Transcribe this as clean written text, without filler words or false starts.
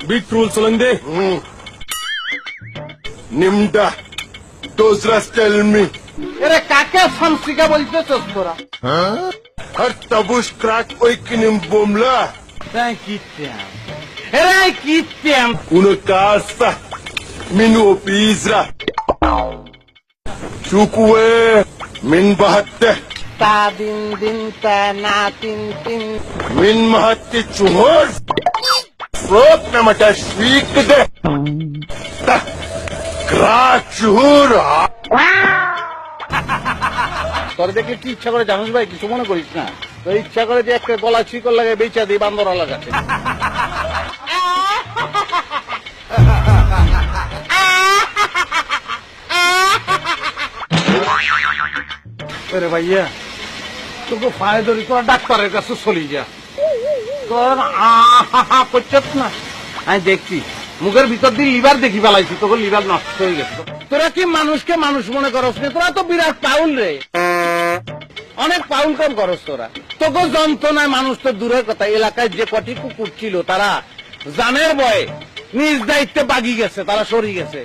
Beat rule Solande निम्डा दूसरा tell me এরে কাকে শামসিকা বলতেছস তোরা? हर तबुश क्रैक कोई किनिम बोमला তাই কিত্যাম এরে কিত্যাম uno casa minu pizra chukwe min bahatte তা দিন দিন তা না তিন তিন min mahatte chuhor frot na mata shwik de ta crack chuhur তোর দেখে কি ইচ্ছা করে জানিস ভাই, কিছু মনে করিস না। তো ইচ্ছা করে যে একটা গলা শিকল লাগে বেচা দিই বান্দরওয়ালা কাছে। আরে ভাইয়া তোকে পায়ে ধরি, তোরা ডাক্তারের কাছে চলি যা। তোর করছত না, আমি দেখছি মুখের ভিতর দিয়ে লিভার দেখি ফেলাইছি, তোকে লিভার নষ্ট হয়ে গেছে। তোরা কি মানুষকে মানুষ মনে করস না? তোরা তো বিরাট পাউল রে, অনেক পাউল কম করস তোরা। তোকে যন্ত্রণায় মানুষ তো দূরের কথা, এলাকায় যে কটি কুকুর ছিল তারা জানের ভয়ে নিজ দায়িত্বে বাগি গেছে, তারা সরি গেছে।